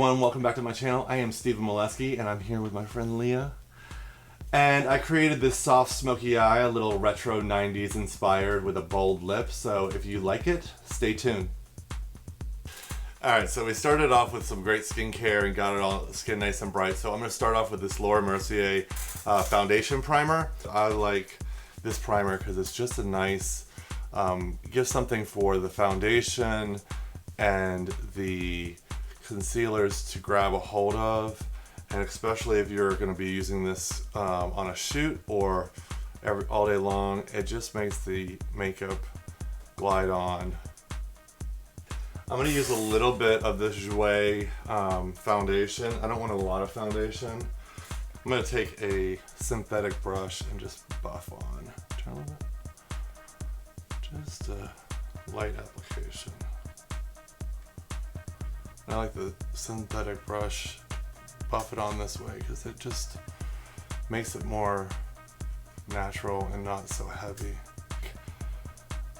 everyone, welcome back to my channel. I am Stephen Moleski and I'm here with my friend Leah. And I created this soft smoky eye, a little retro 90s inspired with a bold lip. So if you like it, stay tuned. Alright, so we started off with some great skincare and got it all skin nice and bright. So I'm going to start off with this Laura Mercier foundation primer. I like this primer because it's just a nice, gives something for the foundation and the concealers to grab a hold of, and especially if you're going to be using this on a shoot or all day long, it just makes the makeup glide on. I'm going to use a little bit of this Jouer foundation. I don't want a lot of foundation. I'm going to take a synthetic brush and just buff on. Just a light application. I like the synthetic brush, buff it on this way because it just makes it more natural and not so heavy.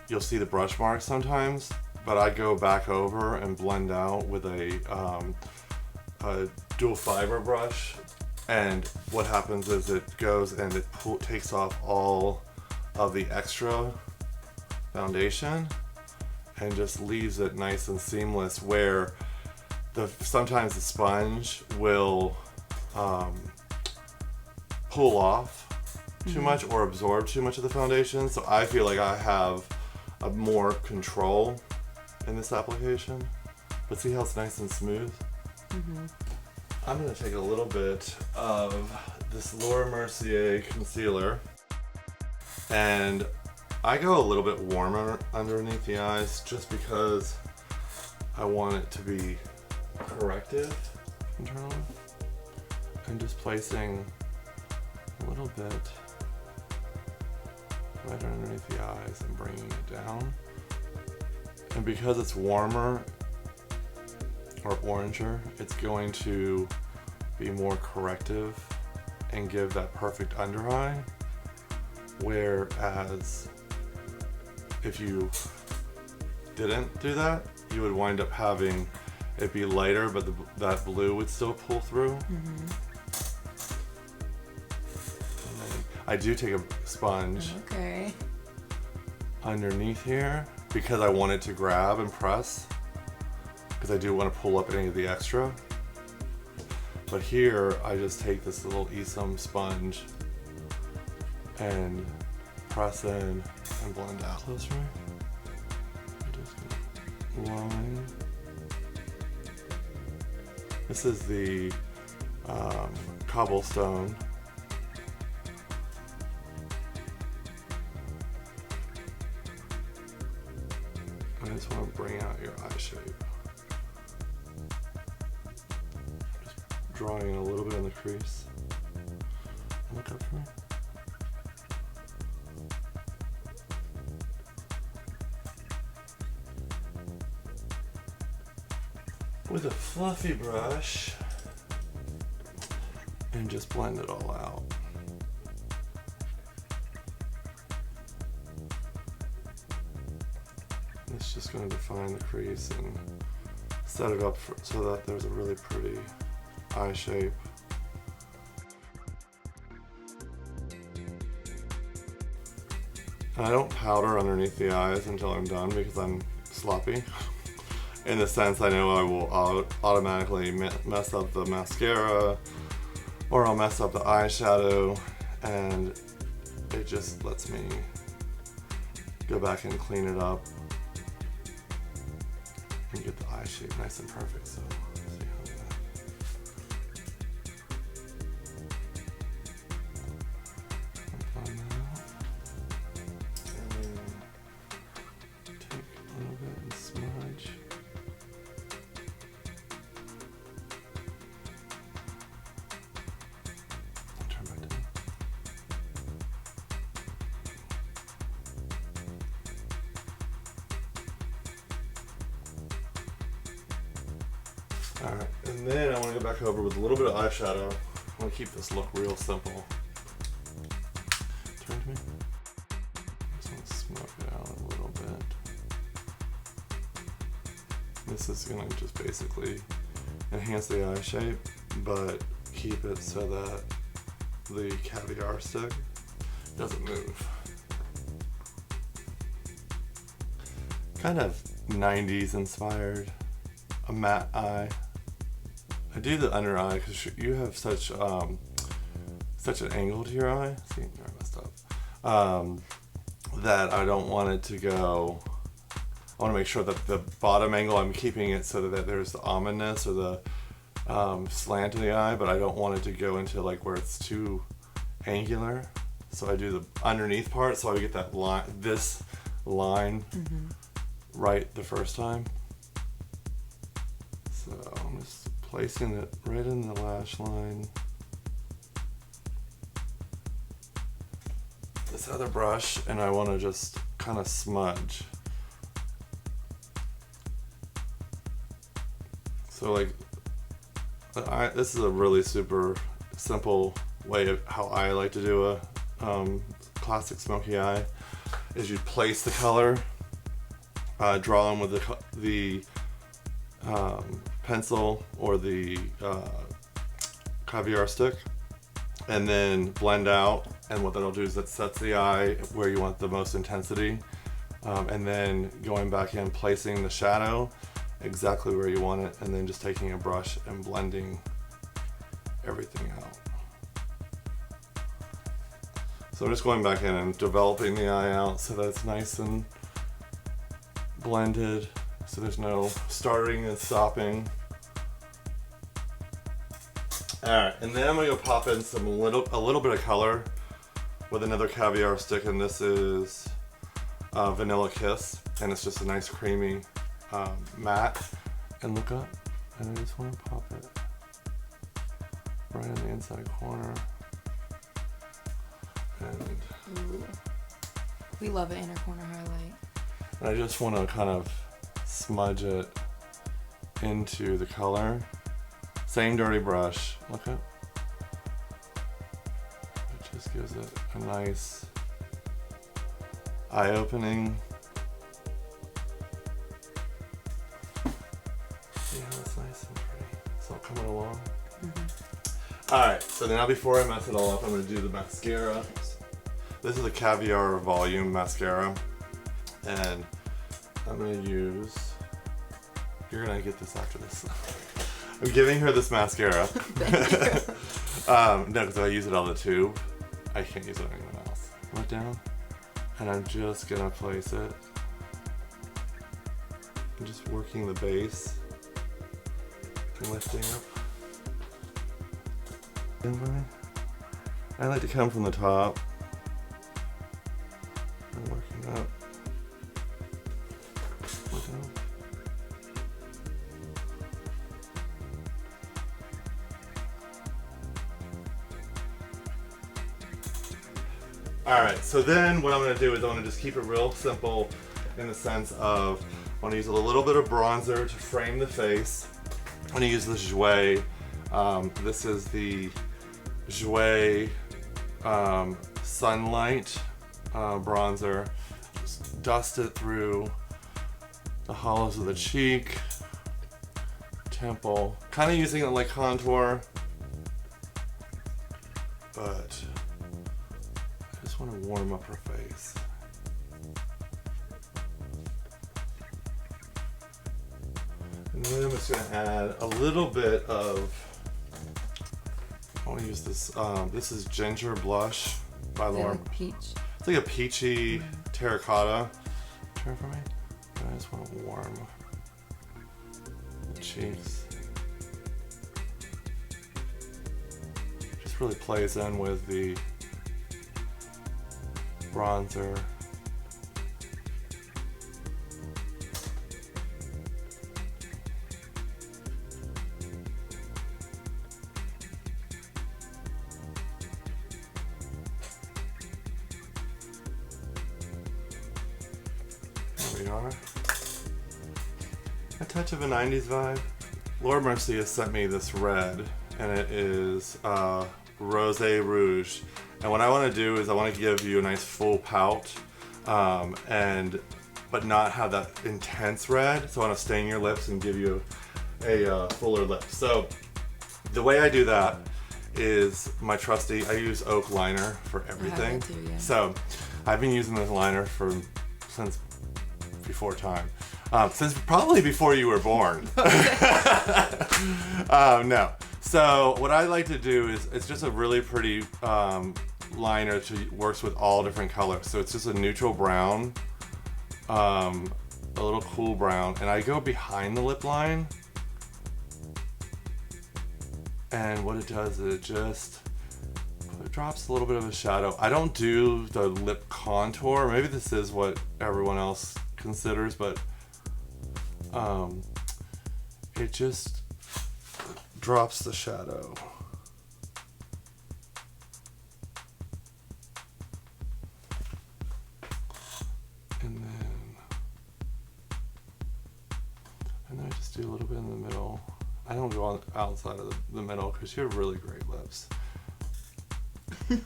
You'll see the brush marks sometimes, but I go back over and blend out with a dual fiber brush, and what happens is it goes and it takes off all of the extra foundation and just leaves it nice and seamless, where sometimes the sponge will pull off too much or absorb too much of the foundation. So I feel like I have a more control in this application. But see how it's nice and smooth? I'm going to take a little bit of this Laura Mercier concealer, and I go a little bit warmer underneath the eyes just because I want it to be corrective internally, and just placing a little bit right underneath the eyes and bringing it down. And because it's warmer or oranger, it's going to be more corrective and give that perfect under eye, whereas if you didn't do that, you would wind up having it'd be lighter, but that blue would still pull through. I do take a sponge underneath here because I want it to grab and press, because I do want to pull up any of the extra. But here I just take this little Esom sponge and press in and blend out. Closer. Just line. This is the cobblestone. I just want to bring out your eye shape. Just drawing in a little bit in the crease. Look up for me. With a fluffy brush and just blend it all out. It's just going to define the crease and set it up so that there's a really pretty eye shape. And I don't powder underneath the eyes until I'm done because I'm sloppy. In the sense, I know I will automatically mess up the mascara, or I'll mess up the eyeshadow, and it just lets me go back and clean it up and get the eye shape nice and perfect. So let's see how that. And take a little bit and smudge. Alright, and then I want to go back over with a little bit of eyeshadow. I want to keep this look real simple. Turn to me. Just want to smoke it out a little bit. This is going to just basically enhance the eye shape, but keep it so that the caviar stick doesn't move. Kind of 90s inspired, a matte eye. I do the under eye because you have such an angle to your eye. See, I messed up. That I don't want it to go. I want to make sure that the bottom angle, I'm keeping it so that there's the almondness or the slant in the eye, but I don't want it to go into like where it's too angular. So I do the underneath part so I get that line, this line right the first time. So I'm just placing it right in the lash line. This other brush, and I want to just kind of smudge. So like, this is a really super simple way of how I like to do a classic smoky eye. Is you place the color, draw them with the pencil or the caviar stick, and then blend out. And what that'll do is that sets the eye where you want the most intensity, and then going back in, placing the shadow exactly where you want it, and then just taking a brush and blending everything out. So I'm just going back in and developing the eye out so that it's nice and blended, so there's no starting and stopping. Alright, and then I'm going to go pop in a little bit of color with another caviar stick, and this is Vanilla Kiss, and it's just a nice creamy matte. And look up, and I just want to pop it right in the inside corner. And ooh. We love an inner corner highlight. I just want to kind of smudge it into the color. Same dirty brush. Look up. It just gives it a nice eye-opening. See how it's nice and pretty. It's all coming along. Alright, so now before I mess it all up, I'm going to do the mascara. This is a Caviar Volume Mascara. And I'm going to use... You're going to get this after this. I'm giving her this mascara. No, because if I use it on the tube, I can't use it on anyone else. Right down. And I'm just going to place it. I'm just working the base and lifting up. I like to come from the top and working up. Alright, so then what I'm going to do is I'm going to just keep it real simple in the sense of I want to use a little bit of bronzer to frame the face. I'm going to use the Jouer. This is the Jouer Sunlight bronzer. Just dust it through the hollows of the cheek, temple. Kind of using it like contour, but I just want to warm up her face. And then I'm just going to add a little bit of, I want to use this, this is Ginger Blush by Lauren. Like peach. It's like a peachy terracotta. Turn for me. I just want to warm the cheeks. Just really plays in with the bronzer. There we are. A touch of a 90s vibe. Laura Mercier has sent me this red, and it is Rosé Rouge. And what I want to do is I want to give you a nice full pout, but not have that intense red. So I want to stain your lips and give you a fuller lip. So the way I do that is my trusty, I use oak liner for everything. that too, yeah. So I've been using this liner since before time. Since probably before you were born. No. So what I like to do is, it's just a really pretty liner to works with all different colors. So it's just a neutral brown, a little cool brown, and I go behind the lip line. And what it does is it drops a little bit of a shadow. I don't do the lip contour. Maybe this is what everyone else considers, but it just drops the shadow. And then I just do a little bit in the middle. I don't go on outside of the middle because you have really great lips. And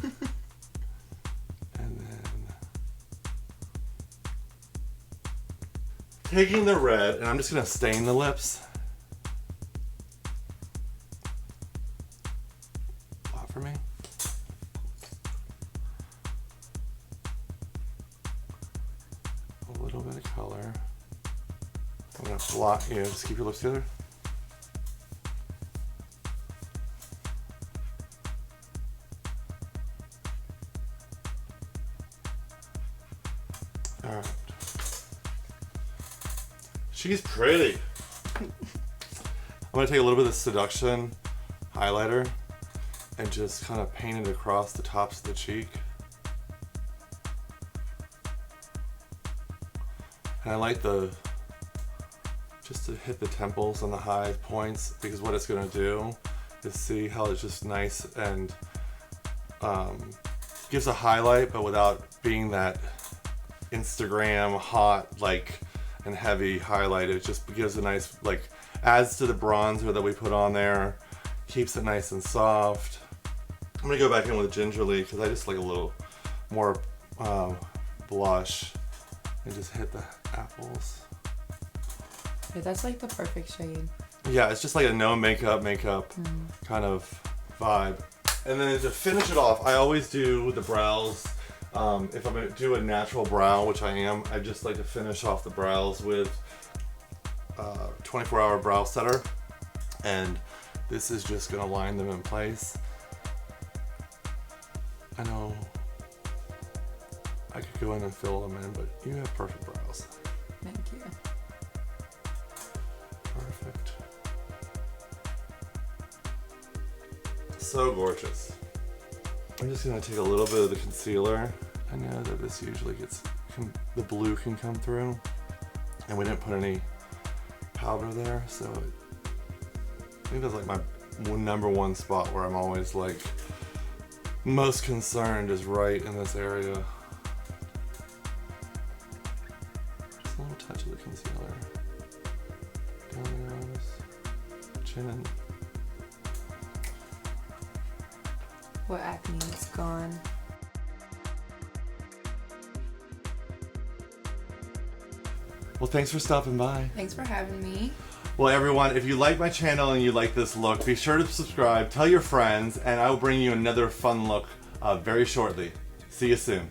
then taking the red, and I'm just gonna stain the lips. Blot for me. A little bit of color. I'm gonna blot you. Just keep your lips together. All right. She's pretty. I'm gonna take a little bit of Seduction highlighter and just kind of paint it across the tops of the cheek. And I like just to hit the temples and the high points, because what it's gonna do is see how it's just nice and gives a highlight, but without being that Instagram hot and heavy highlight. It just gives a nice, adds to the bronzer that we put on there, keeps it nice and soft. I'm gonna go back in with Gingerly because I just like a little more blush and just hit the apples. Yeah, that's like the perfect shade. Yeah, it's just like a no makeup kind of vibe. And then to finish it off, I always do the brows. If I'm gonna do a natural brow, which I am, I just like to finish off the brows with 24-hour brow setter. And this is just gonna line them in place. I know I could go in and fill them in, but you have perfect brows. Thank you. Perfect. So gorgeous. I'm just gonna take a little bit of the concealer. I know that this usually the blue can come through, and we didn't put any powder there, so I think that's like my number one spot where I'm always most concerned is right in this area. Just a little touch of the concealer. Down the nose, chin and... What acne is gone. Well, thanks for stopping by. Thanks for having me. Well, everyone, if you like my channel and you like this look, be sure to subscribe, tell your friends, and I will bring you another fun look very shortly. See you soon.